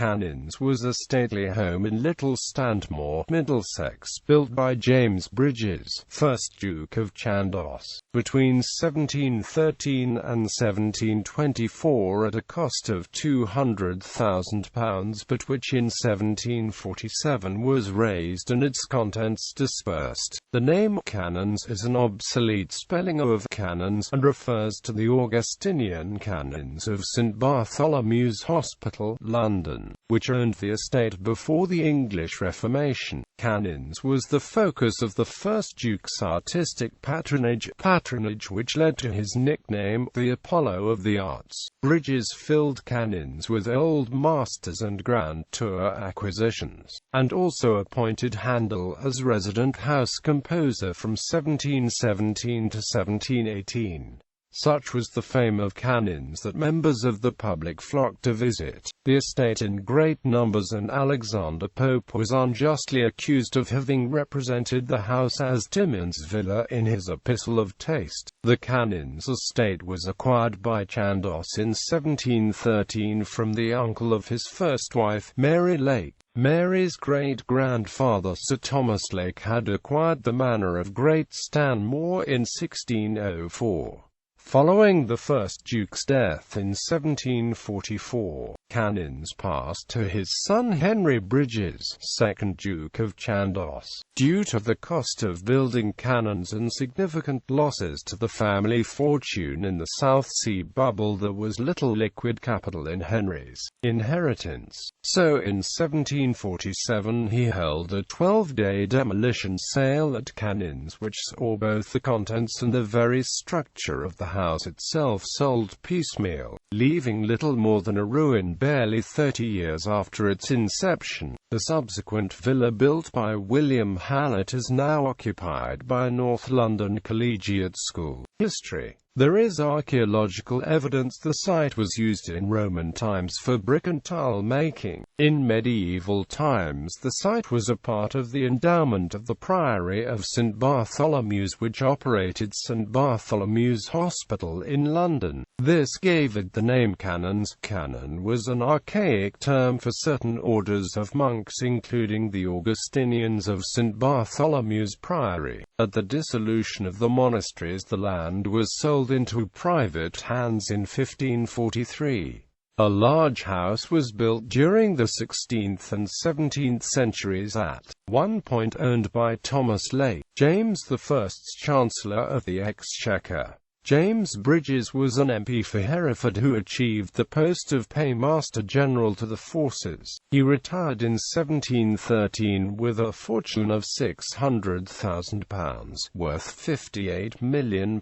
Cannons was a stately home in Little Stanmore, Middlesex, built by James Brydges, 1st Duke of Chandos, between 1713 and 1724 at a cost of £200,000, but which in 1747 was razed and its contents dispersed. The name canons is an obsolete spelling of canons, and refers to the Augustinian canons of St. Bartholomew's Hospital, London, which owned the estate before the English Reformation. Canons was the focus of the first Duke's artistic patronage, which led to his nickname, the Apollo of the Arts. Brydges filled Canons with old masters and grand tour acquisitions, and also appointed Handel as resident house composer from 1717 to 1718. Such was the fame of Canons that members of the public flocked to visit the estate in great numbers, and Alexander Pope was unjustly accused of having represented the house as Timon's villa in his Epistle of Taste. The Canons estate was acquired by Chandos in 1713 from the uncle of his first wife, Mary Lake. Mary's great-grandfather Sir Thomas Lake had acquired the manor of Great Stanmore in 1604. Following the first Duke's death in 1744, Canons passed to his son Henry Brydges, 2nd Duke of Chandos. Due to the cost of building canons and significant losses to the family fortune in the South Sea bubble, there was little liquid capital in Henry's inheritance. So in 1747 he held a 12-day demolition sale at Canons, which saw both the contents and the very structure of the house itself sold piecemeal, leaving little more than a ruin barely 30 years after its inception. The subsequent villa, built by William Hallett, is now occupied by North London Collegiate School. History. There is archaeological evidence the site was used in Roman times for brick and tile making. In medieval times the site was a part of the endowment of the Priory of St. Bartholomew's, which operated St. Bartholomew's Hospital in London. This gave it the name canons. Canon was an archaic term for certain orders of monks, including the Augustinians of St. Bartholomew's Priory. At the dissolution of the monasteries, the land was sold into private hands in 1543. A large house was built during the 16th and 17th centuries at one point owned by Thomas Lake, James I's Chancellor of the Exchequer. James Brydges was an MP for Hereford who achieved the post of Paymaster General to the forces. He retired in 1713 with a fortune of £600,000, worth £58 million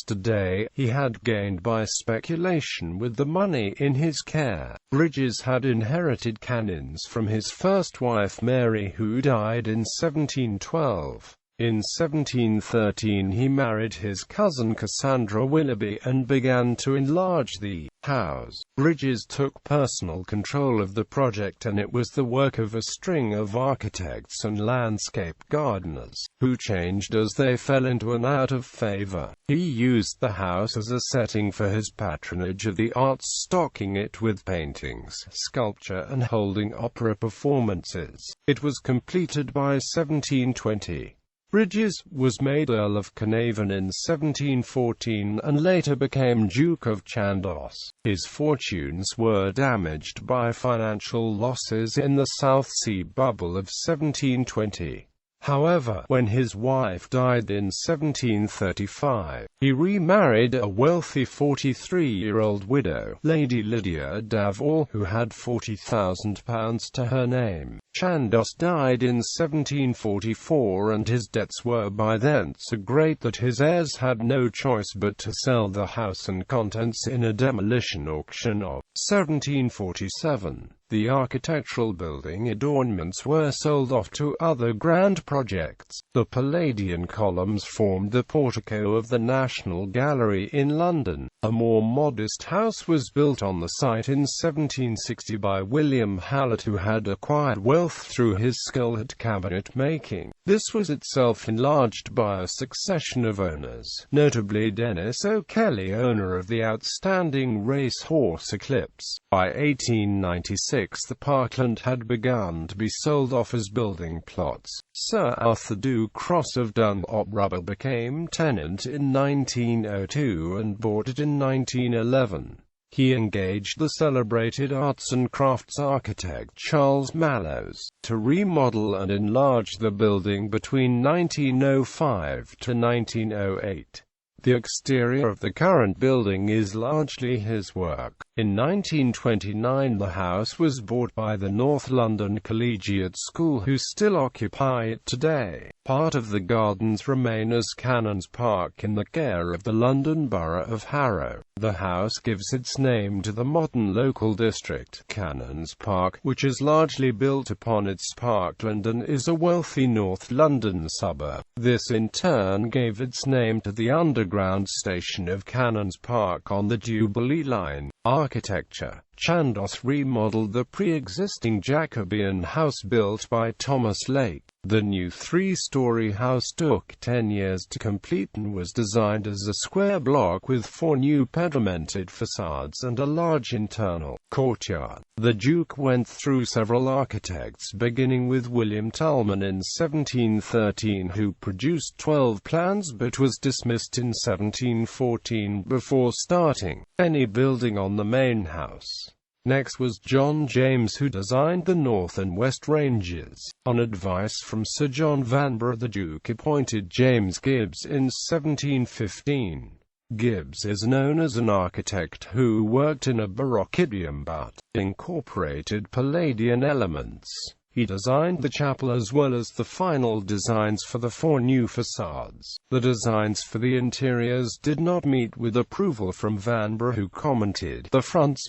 today, he had gained by speculation with the money in his care. Brydges had inherited canons from his first wife Mary, who died in 1712. In 1713 he married his cousin Cassandra Willoughby and began to enlarge the house. Brydges took personal control of the project, and it was the work of a string of architects and landscape gardeners, who changed as they fell into and out of favour. He used the house as a setting for his patronage of the arts, stocking it with paintings, sculpture and holding opera performances. It was completed by 1720. Brydges was made Earl of Carnarvon in 1714 and later became Duke of Chandos. His fortunes were damaged by financial losses in the South Sea bubble of 1720. However, when his wife died in 1735, he remarried a wealthy 43-year-old widow, Lady Lydia Davall, who had £40,000 to her name. Chandos died in 1744, and his debts were by then so great that his heirs had no choice but to sell the house and contents in a demolition auction of 1747. The architectural building adornments were sold off to other grand projects. The Palladian columns formed the portico of the National Gallery in London. A more modest house was built on the site in 1760 by William Hallett, who had acquired wealth through his skill at cabinet-making. This was itself enlarged by a succession of owners, notably Dennis O'Kelly, owner of the outstanding racehorse Eclipse. By 1896 the parkland had begun to be sold off as building plots. Sir Arthur Du Cross of Dunlop Rubber became tenant in 1902 and bought it in 1911. He engaged the celebrated arts and crafts architect Charles Mallows to remodel and enlarge the building between 1905 to 1908. The exterior of the current building is largely his work. In 1929 the house was bought by the North London Collegiate School, who still occupy it today. Part of the gardens remain as Canons Park in the care of the London Borough of Harrow. The house gives its name to the modern local district, Canons Park, which is largely built upon its parkland and is a wealthy North London suburb. This in turn gave its name to the underground station of Canons Park on the Jubilee Line. Architecture. Chandos remodeled the pre-existing Jacobean house built by Thomas Lake. The new three-story house took 10 years to complete and was designed as a square block with 4 new pedamented facades and a large internal courtyard. The Duke went through several architects, beginning with William Tullman in 1713, who produced 12 plans but was dismissed in 1714 before starting any building on the main house. Next was John James, who designed the North and West Ranges. On advice from Sir John Vanbrugh, the Duke appointed James Gibbs in 1715. Gibbs is known as an architect who worked in a Baroque idiom but incorporated Palladian elements. He designed the chapel as well as the final designs for the 4 new facades. The designs for the interiors did not meet with approval from Vanbrugh, who commented, "The front's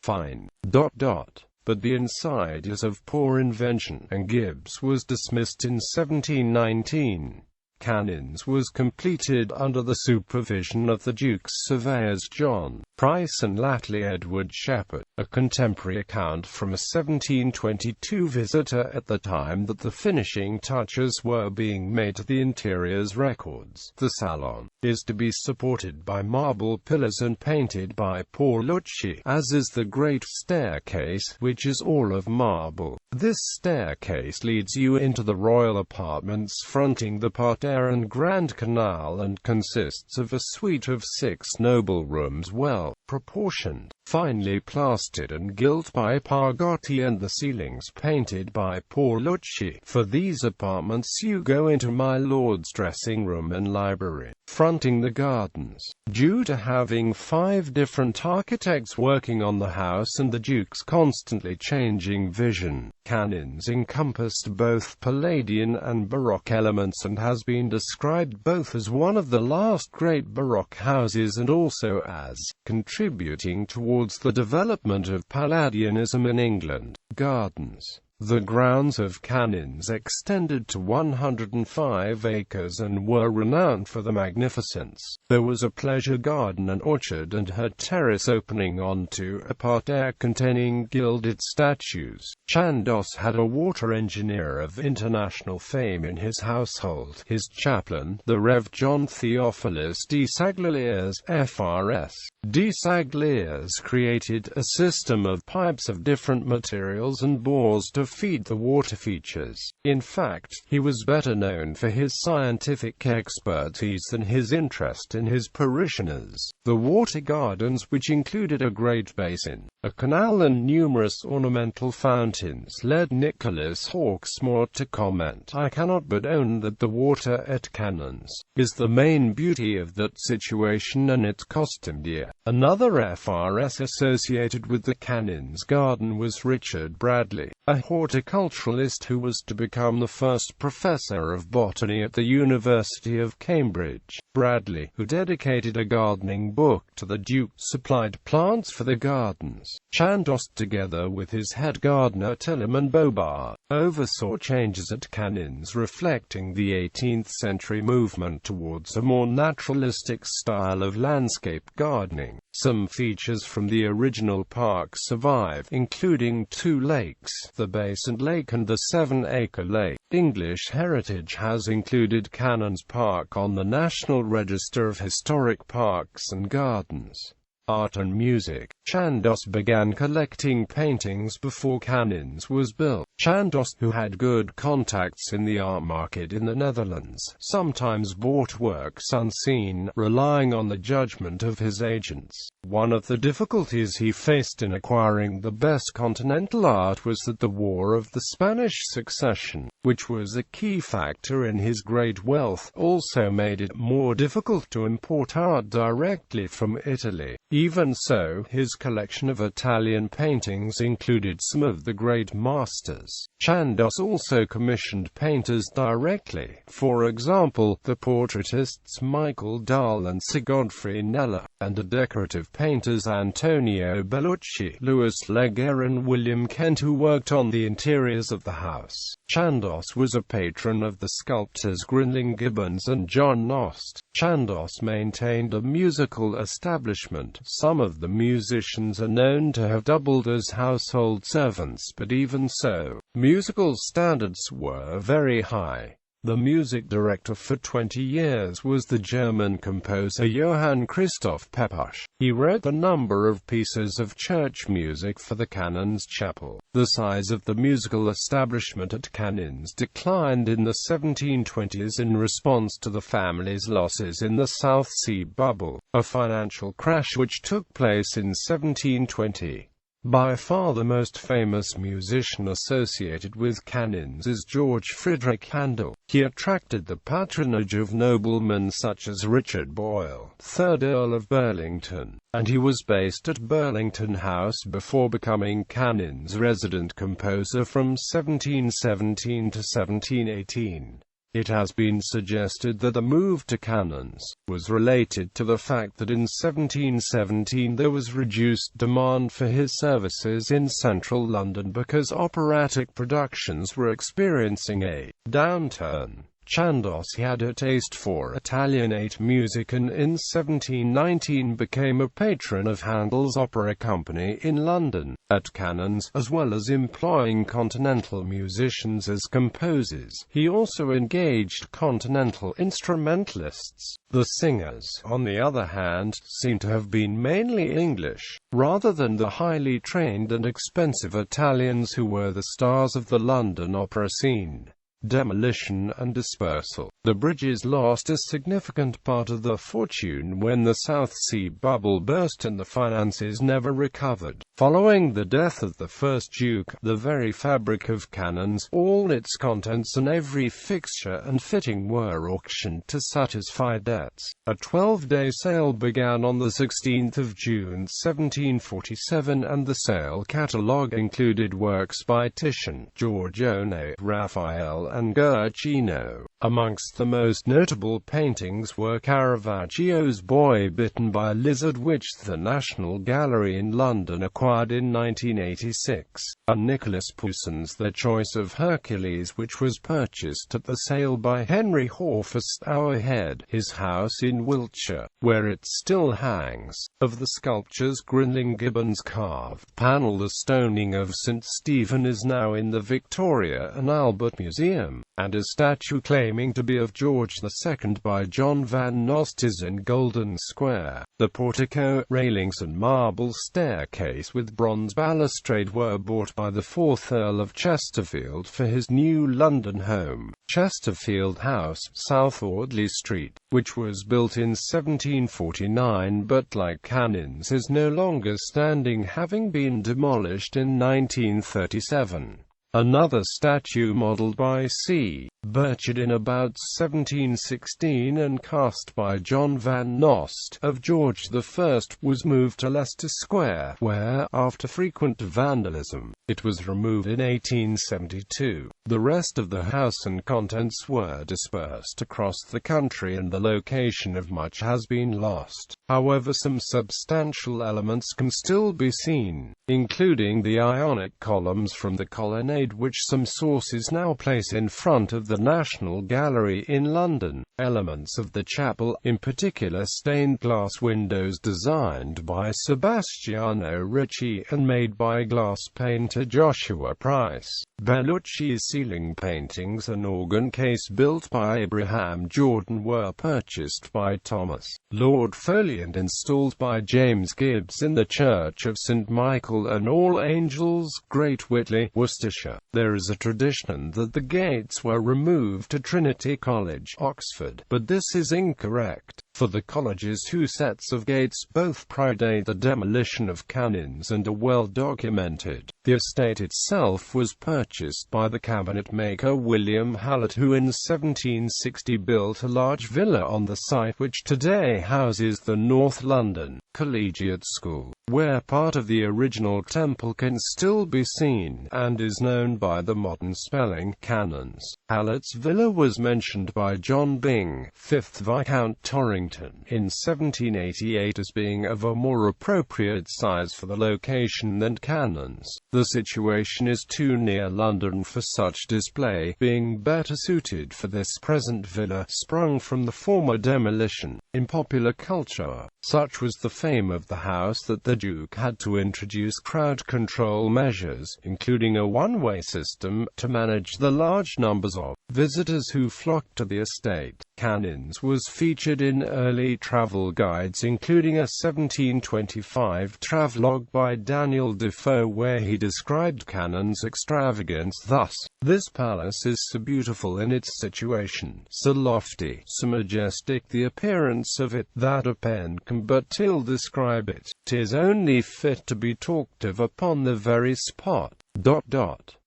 fine, but the inside is of poor invention," and Gibbs was dismissed in 1719. Canons was completed under the supervision of the Duke's surveyors John Price and latterly Edward Shepherd. A contemporary account from a 1722 visitor at the time that the finishing touches were being made to the interiors records. The salon is to be supported by marble pillars and painted by Paulucci, as is the great staircase, which is all of marble. This staircase leads you into the royal apartments fronting the parterre and Grand Canal and consists of a suite of 6 noble rooms well proportioned, finely plastered and gilt by Pargotti, and the ceilings painted by Paulucci. For these apartments you go into my lord's dressing room and library, fronting the gardens. Due to having 5 different architects working on the house and the Duke's constantly changing vision, Canons encompassed both Palladian and Baroque elements and has been described both as one of the last great Baroque houses and also as contributing towards the development of Palladianism in England. Gardens. The grounds of Canons extended to 105 acres and were renowned for their magnificence. There was a pleasure garden and orchard and her terrace opening onto a parterre containing gilded statues. Chandos had a water engineer of international fame in his household. His chaplain, the Rev. John Theophilus de Sagliers, F.R.S. de Sagliers, created a system of pipes of different materials and bores to feed the water features. In fact, he was better known for his scientific expertise than his interest in his parishioners. The water gardens, which included a great basin, a canal and numerous ornamental fountains, led Nicholas Hawksmoor to comment, "I cannot but own that the water at Canons is the main beauty of that situation, and it cost him dear." Another FRS associated with the Canons garden was Richard Bradley. a horticulturalist who was to become the first professor of botany at the University of Cambridge. Bradley, who dedicated a gardening book to the Duke, supplied plants for the gardens. Chandos, together with his head gardener Tillerman Bobar, oversaw changes at Canons reflecting the 18th century movement towards a more naturalistic style of landscape gardening. Some features from the original park survive, including 2 lakes, the Basin Lake and the 7-acre lake. English Heritage has included Canons Park on the National Register of Historic Parks and Gardens. Art and music. Chandos began collecting paintings before Canons was built. Chandos, who had good contacts in the art market in the Netherlands, sometimes bought works unseen, relying on the judgment of his agents. One of the difficulties he faced in acquiring the best continental art was that the War of the Spanish Succession, which was a key factor in his great wealth, also made it more difficult to import art directly from Italy. Even so, his collection of Italian paintings included some of the great masters. Chandos also commissioned painters directly, for example, the portraitists Michael Dahl and Sir Godfrey Kneller, and the decorative painters Antonio Bellucci, Louis Leger and William Kent, who worked on the interiors of the house. Chandos was a patron of the sculptors Grinling Gibbons and John Nost. Chandos maintained a musical establishment. Some of the musicians are known to have doubled as household servants, but even so, musical standards were very high. The music director for 20 years was the German composer Johann Christoph Pepusch. He wrote a number of pieces of church music for the Canons Chapel. The size of the musical establishment at Canons declined in the 1720s in response to the family's losses in the South Sea Bubble, a financial crash which took place in 1720. By far the most famous musician associated with Canons is George Friedrich Handel. He attracted the patronage of noblemen such as Richard Boyle, 3rd Earl of Burlington, and he was based at Burlington House before becoming Canons' resident composer from 1717 to 1718. It has been suggested that the move to Canons was related to the fact that in 1717 there was reduced demand for his services in central London because operatic productions were experiencing a downturn. Chandos had a taste for Italianate music and in 1719 became a patron of Handel's opera company in London, at Canons, as well as employing continental musicians as composers. He also engaged continental instrumentalists. The singers, on the other hand, seem to have been mainly English, rather than the highly trained and expensive Italians who were the stars of the London opera scene. Demolition and dispersal. The Brydges lost a significant part of their fortune when the South Sea Bubble burst and the finances never recovered. Following the death of the first Duke, the very fabric of Canons, all its contents and every fixture and fitting were auctioned to satisfy debts. A 12-day sale began on the 16th of June 1747 and the sale catalogue included works by Titian, Giorgione, Raphael and Guercino. Amongst the most notable paintings were Caravaggio's Boy Bitten by a Lizard, which the National Gallery in London acquired in 1986, and Nicholas Poussin's The Choice of Hercules, which was purchased at the sale by Henry Hawfus Our Head, his house in Wiltshire, where it still hangs. Of the sculptures Grinling Gibbons carved panel, the stoning of St. Stephen is now in the Victoria and Albert Museum, and a statue claiming to be of George II by John Van Nost is in Golden Square. The portico, railings and marble staircase with bronze balustrade were bought by the 4th Earl of Chesterfield for his new London home, Chesterfield House, South Audley Street, which was built in 1749 but, like Canons, is no longer standing, having been demolished in 1937. Another statue modelled by C. Brydges in about 1716 and cast by John Van Nost of George I was moved to Leicester Square, where, after frequent vandalism, it was removed in 1872. The rest of the house and contents were dispersed across the country and the location of much has been lost. However, some substantial elements can still be seen, including the Ionic columns from the colonnade which some sources now place in front of the National Gallery in London. Elements of the chapel, in particular stained glass windows designed by Sebastiano Ricci and made by glass painter Joshua Price. Bellucci's ceiling paintings and organ case built by Abraham Jordan were purchased by Thomas Lord Foley and installed by James Gibbs in the Church of St. Michael and All Angels, Great Whitley, Worcestershire. There is a tradition that the gates were removed to Trinity College, Oxford, but this is incorrect, for the college's two sets of gates both predate the demolition of canons and are well documented. The estate itself was purchased by the cabinet maker William Hallett, who in 1760 built a large villa on the site which today houses the North London Collegiate School, where part of the original temple can still be seen, and is known by the modern spelling, Canons. Hallett's villa was mentioned by John Byng, 5th Viscount Torrington, in 1788 as being of a more appropriate size for the location than Canons. The situation is too near London for such display, being better suited for this present villa, sprung from the former demolition. In popular culture, such was the fame of the house that the Duke had to introduce crowd control measures, including a one-way system, to manage the large numbers of visitors who flocked to the estate. Canons was featured in early travel guides, including a 1725 travelogue by Daniel Defoe where he described Canons' extravagance thus: "This palace is so beautiful in its situation, so lofty, so majestic the appearance of it, that a pen can but ill describe it. 'Tis only fit to be talked of upon the very spot."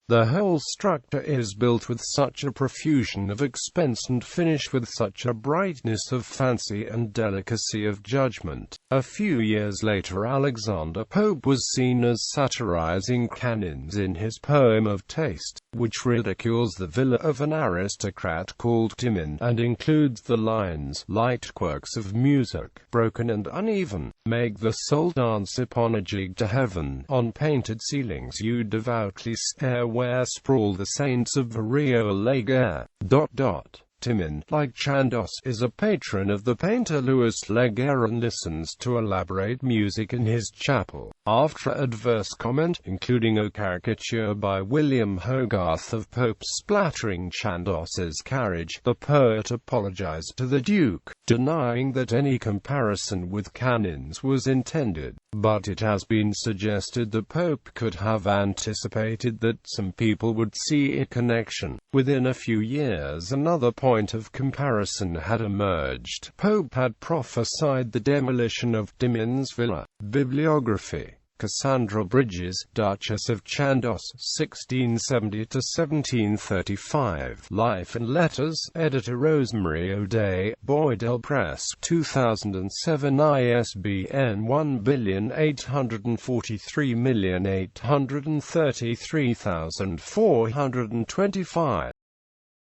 The whole structure is built with such a profusion of expense and finished with such a brightness of fancy and delicacy of judgment. A few years later Alexander Pope was seen as satirizing canons in his poem of Taste, which ridicules the villa of an aristocrat called Timon, and includes the lines, "Light quirks of music, broken and uneven, make the soul dance upon a jig to heaven. On painted ceilings you devoutly stare, where sprawl the saints of Rio Alegre." Timon, like Chandos, is a patron of the painter Louis Laguerre and listens to elaborate music in his chapel. After adverse comment, including a caricature by William Hogarth of Pope splattering Chandos's carriage, the poet apologized to the Duke, denying that any comparison with canons was intended. But it has been suggested the Pope could have anticipated that some people would see a connection. Within a few years another point of comparison had emerged. Pope had prophesied the demolition of Timon's villa. Bibliography: Cassandra Brydges, Duchess of Chandos, 1670–1735. Life and Letters. Editor Rosemary O'Day, Boydell Press, 2007. ISBN 1843833425.